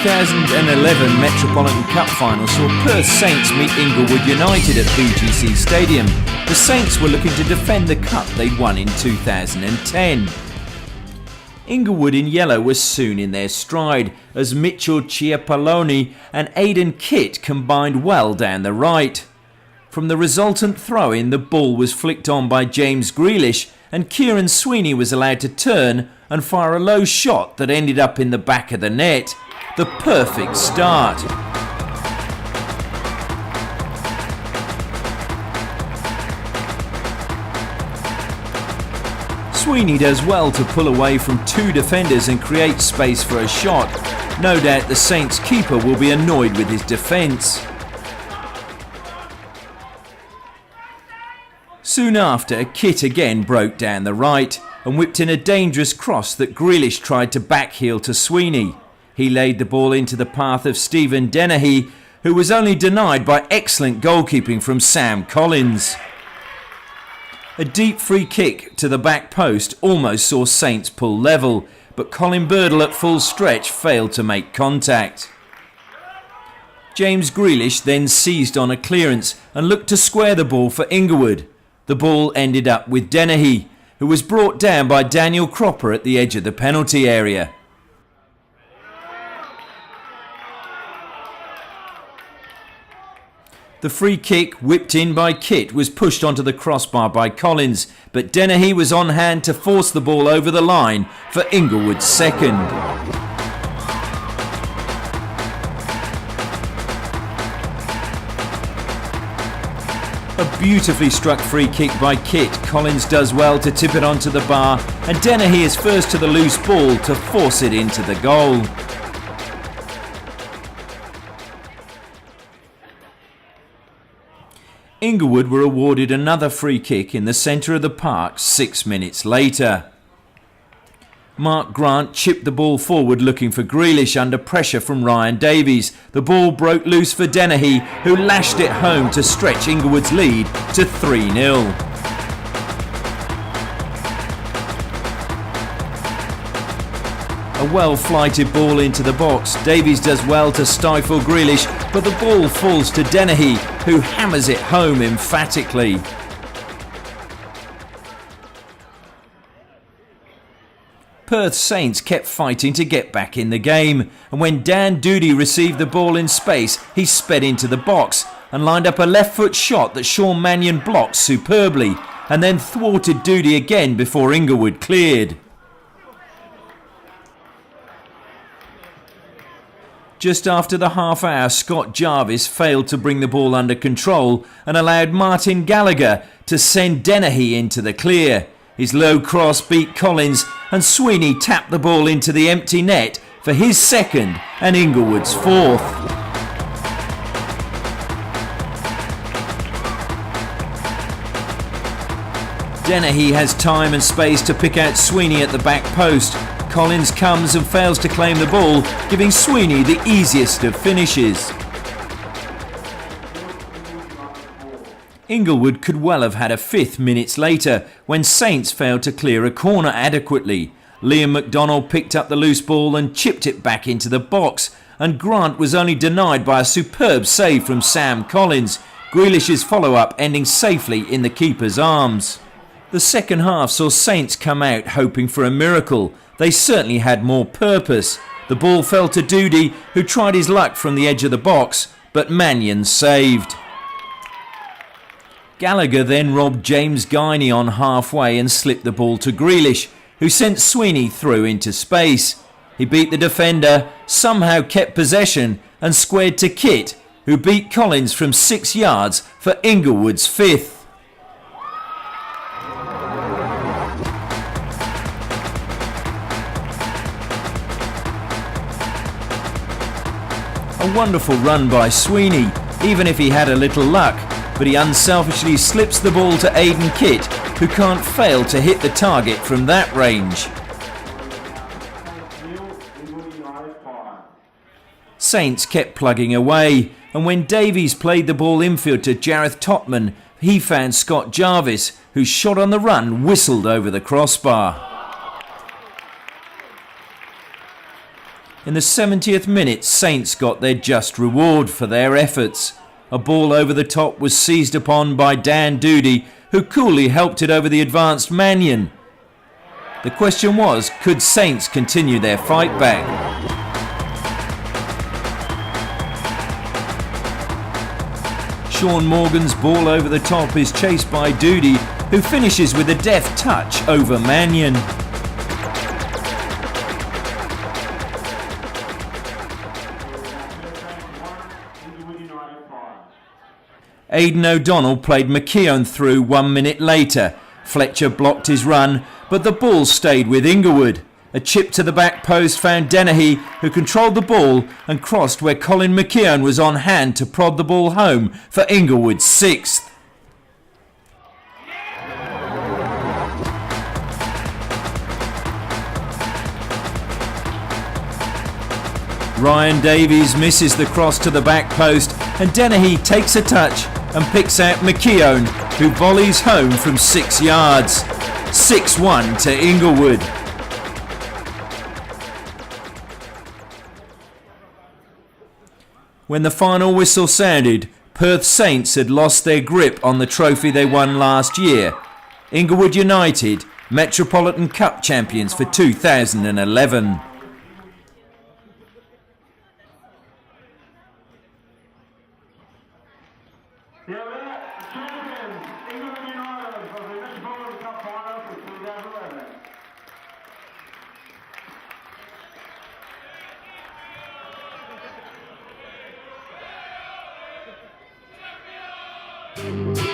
2011 Metropolitan Cup final saw Perth Saints meet Inglewood United at BGC Stadium. The Saints were looking to defend the cup they'd won in 2010. Inglewood in yellow was soon in their stride as Mitchell Chiapaloni and Aidan Kitt combined well down the right. From the resultant throw-in, the ball was flicked on by James Grealish and Kieran Sweeney was allowed to turn and fire a low shot that ended up in the back of the net. The perfect start. Sweeney does well to pull away from two defenders and create space for a shot. No doubt the Saints keeper will be annoyed with his defence. Soon after, Kitt again broke down the right and whipped in a dangerous cross that Grealish tried to backheel to Sweeney. He laid the ball into the path of Stephen Dennehy, who was only denied by excellent goalkeeping from Sam Collins. A deep free kick to the back post almost saw Saints pull level, but Colin Birdle at full stretch failed to make contact. James Grealish then seized on a clearance and looked to square the ball for Inglewood. The ball ended up with Dennehy, who was brought down by Daniel Cropper at the edge of the penalty area. The free kick, whipped in by Kitt, was pushed onto the crossbar by Collins, but Dennehy was on hand to force the ball over the line for Inglewood's second. A beautifully struck free kick by Kitt. Collins does well to tip it onto the bar, and Dennehy is first to the loose ball to force it into the goal. Inglewood were awarded another free kick in the centre of the park 6 minutes later. Mark Grant chipped the ball forward looking for Grealish under pressure from Ryan Davies. The ball broke loose for Dennehy, who lashed it home to stretch Inglewood's lead to 3-0. A well-flighted ball into the box. Davies does well to stifle Grealish, but the ball falls to Dennehy, who hammers it home emphatically. Perth Saints kept fighting to get back in the game, and when Dan Doody received the ball in space, he sped into the box and lined up a left-foot shot that Sean Mannion blocked superbly, and then thwarted Doody again before Inglewood cleared. Just after the half hour, Scott Jarvis failed to bring the ball under control and allowed Martin Gallagher to send Dennehy into the clear. His low cross beat Collins and Sweeney tapped the ball into the empty net for his second and Inglewood's fourth. Dennehy has time and space to pick out Sweeney at the back post. Collins comes and fails to claim the ball, giving Sweeney the easiest of finishes. Inglewood could well have had a fifth minutes later when Saints failed to clear a corner adequately. Liam McDonald picked up the loose ball and chipped it back into the box, and Grant was only denied by a superb save from Sam Collins, Grealish's follow-up ending safely in the keeper's arms. The second half saw Saints come out hoping for a miracle. They certainly had more purpose. The ball fell to Doody, who tried his luck from the edge of the box, but Mannion saved. Gallagher then robbed James Guiney on halfway and slipped the ball to Grealish, who sent Sweeney through into space. He beat the defender, somehow kept possession and squared to Kitt, who beat Collins from 6 yards for Inglewood's fifth. A wonderful run by Sweeney, even if he had a little luck, but he unselfishly slips the ball to Aidan Kitt, who can't fail to hit the target from that range. Saints kept plugging away, and when Davies played the ball infield to Jareth Totman, he found Scott Jarvis, whose shot on the run whistled over the crossbar. In the 70th minute, Saints got their just reward for their efforts. A ball over the top was seized upon by Doody, who coolly helped it over the advanced Mannion. The question was, could Saints continue their fight back? Sean Morgan's ball over the top is chased by Doody, who finishes with a deft touch over Mannion. Aidan O'Donnell played McKeon through 1 minute later. Fletcher blocked his run, but the ball stayed with Inglewood. A chip to the back post found Dennehy, who controlled the ball and crossed where Colin McKeon was on hand to prod the ball home for Inglewood's 6th. Ryan Davies misses the cross to the back post, and Dennehy takes a touch and picks out McKeon, who volleys home from 6 yards. 6-1 to Inglewood. When the final whistle sounded, Perth Saints had lost their grip on the trophy they won last year. Inglewood United, Metropolitan Cup champions for 2011. Champions, Inglewood United of the Metropolitan Cup final for 2011. Champion!